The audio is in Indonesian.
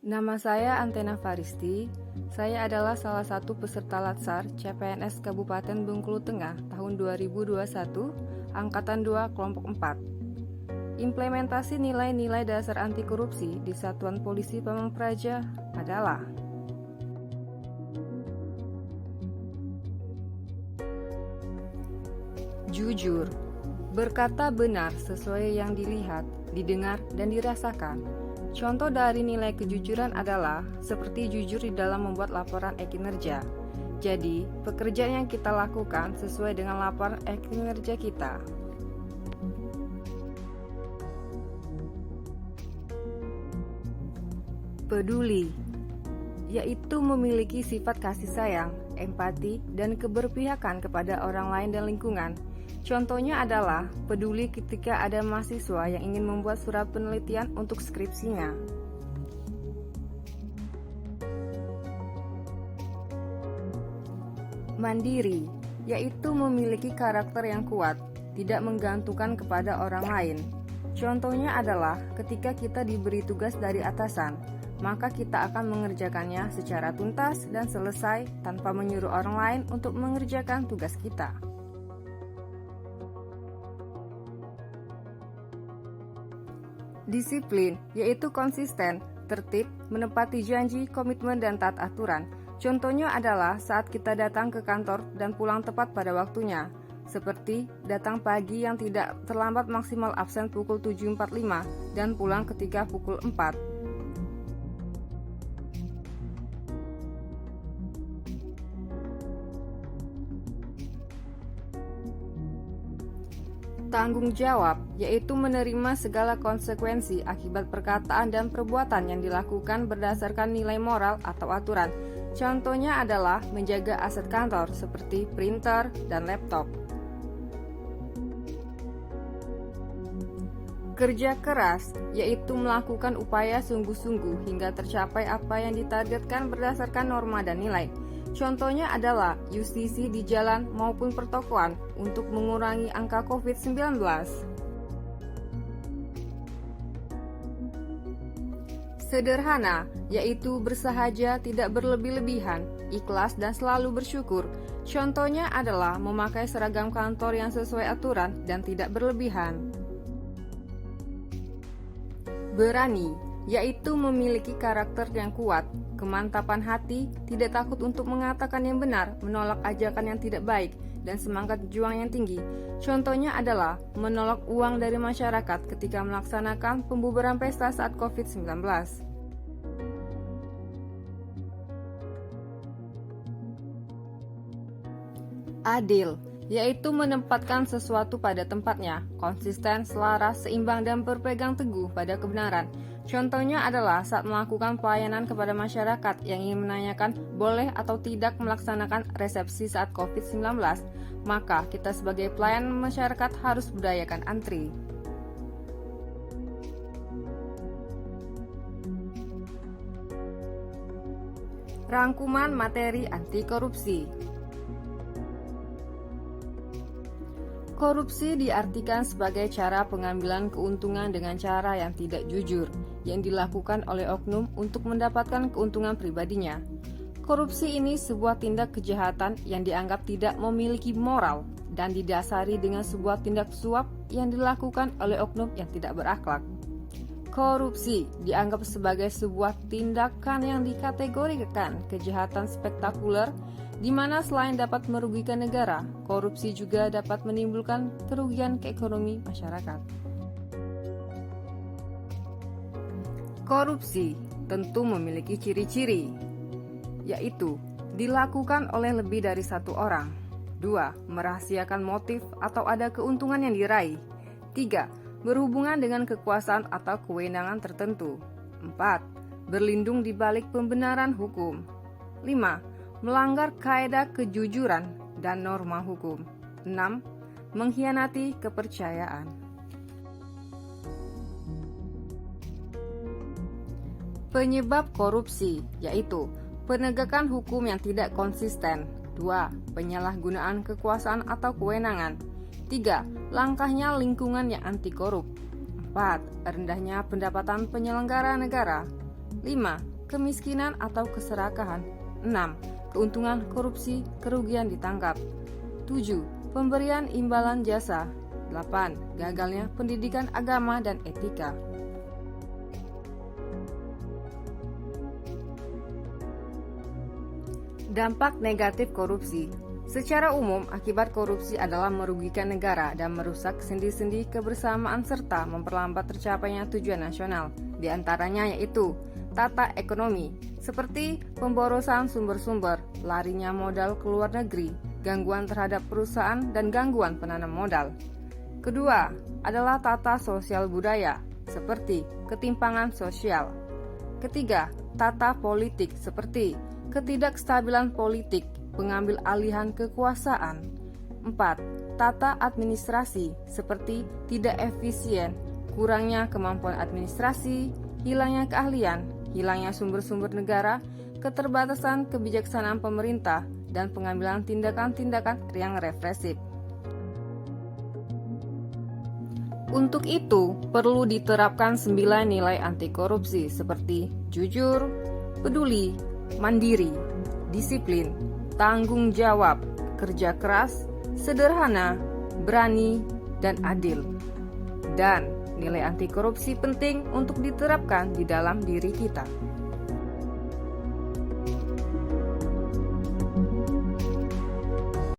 Nama saya Antena Faristi. Saya adalah salah satu peserta Latsar CPNS Kabupaten Bengkulu Tengah tahun 2021, Angkatan 2 Kelompok 4. Implementasi nilai-nilai dasar anti korupsi di Satuan Polisi Pamong Praja adalah jujur, berkata benar sesuai yang dilihat, didengar, dan dirasakan. Contoh dari nilai kejujuran adalah seperti jujur di dalam membuat laporan kinerja. Jadi, pekerjaan yang kita lakukan sesuai dengan laporan kinerja kita. Peduli, yaitu memiliki sifat kasih sayang, empati, dan keberpihakan kepada orang lain dan lingkungan. Contohnya adalah peduli ketika ada mahasiswa yang ingin membuat surat penelitian untuk skripsinya. Mandiri, yaitu memiliki karakter yang kuat, tidak menggantungkan kepada orang lain. Contohnya adalah ketika kita diberi tugas dari atasan, maka kita akan mengerjakannya secara tuntas dan selesai tanpa menyuruh orang lain untuk mengerjakan tugas kita. Disiplin, yaitu konsisten, tertib, menepati janji, komitmen, dan taat aturan. Contohnya adalah saat kita datang ke kantor dan pulang tepat pada waktunya, seperti datang pagi yang tidak terlambat maksimal absen pukul 7.45 dan pulang ketika pukul 4. Tanggung jawab, yaitu menerima segala konsekuensi akibat perkataan dan perbuatan yang dilakukan berdasarkan nilai moral atau aturan. Contohnya adalah menjaga aset kantor seperti printer dan laptop. Kerja keras, yaitu melakukan upaya sungguh-sungguh hingga tercapai apa yang ditargetkan berdasarkan norma dan nilai. Contohnya adalah justisi di jalan maupun pertokoan untuk mengurangi angka COVID-19. Sederhana, yaitu bersahaja, tidak berlebih-lebihan, ikhlas, dan selalu bersyukur. Contohnya adalah memakai seragam kantor yang sesuai aturan dan tidak berlebihan. Berani, yaitu memiliki karakter yang kuat, kemantapan hati, tidak takut untuk mengatakan yang benar, menolak ajakan yang tidak baik, dan semangat juang yang tinggi. Contohnya adalah menolak uang dari masyarakat ketika melaksanakan pembubaran pesta saat COVID-19. Adil, yaitu menempatkan sesuatu pada tempatnya, konsisten, selaras, seimbang, dan berpegang teguh pada kebenaran. Contohnya adalah saat melakukan pelayanan kepada masyarakat yang ingin menanyakan boleh atau tidak melaksanakan resepsi saat COVID-19, maka kita sebagai pelayan masyarakat harus budayakan antri. Rangkuman materi anti korupsi. Korupsi diartikan sebagai cara pengambilan keuntungan dengan cara yang tidak jujur, yang dilakukan oleh oknum untuk mendapatkan keuntungan pribadinya. Korupsi ini sebuah tindak kejahatan yang dianggap tidak memiliki moral dan didasari dengan sebuah tindak suap yang dilakukan oleh oknum yang tidak berakhlak. Korupsi dianggap sebagai sebuah tindakan yang dikategorikan kejahatan spektakuler, di mana selain dapat merugikan negara, korupsi juga dapat menimbulkan kerugian ke ekonomi masyarakat. Korupsi tentu memiliki ciri-ciri, yaitu dilakukan oleh lebih dari satu orang. 2. Merahasiakan motif atau ada keuntungan yang diraih. 3. Berhubungan dengan kekuasaan atau kewenangan tertentu. 4. Berlindung di balik pembenaran hukum. 5. Melanggar kaedah kejujuran dan norma hukum. 6. Mengkhianati kepercayaan. Penyebab korupsi, yaitu penegakan hukum yang tidak konsisten. 2. Penyalahgunaan kekuasaan atau kewenangan. 3. Langkahnya lingkungan yang anti korup. 4. Rendahnya pendapatan penyelenggara negara. 5. Kemiskinan atau keserakahan. 6. Keuntungan korupsi, kerugian ditangkap. 7. Pemberian imbalan jasa. 8. Gagalnya pendidikan agama dan etika. Dampak negatif korupsi. Secara umum, akibat korupsi adalah merugikan negara dan merusak sendi-sendi kebersamaan serta memperlambat tercapainya tujuan nasional. Di antaranya yaitu tata ekonomi, seperti pemborosan sumber-sumber, larinya modal ke luar negeri, gangguan terhadap perusahaan, dan gangguan penanam modal. Kedua, adalah tata sosial budaya, seperti ketimpangan sosial. Ketiga, tata politik, seperti ketidakstabilan politik, pengambil alihan kekuasaan. 4. Tata administrasi, seperti tidak efisien, kurangnya kemampuan administrasi, hilangnya keahlian, hilangnya sumber-sumber negara, keterbatasan kebijaksanaan pemerintah, dan pengambilan tindakan-tindakan yang represif. Untuk itu, perlu diterapkan 9 nilai anti korupsi seperti jujur, peduli, mandiri, disiplin, tanggung jawab, kerja keras, sederhana, berani, dan adil. Dan nilai anti korupsi penting untuk diterapkan di dalam diri kita.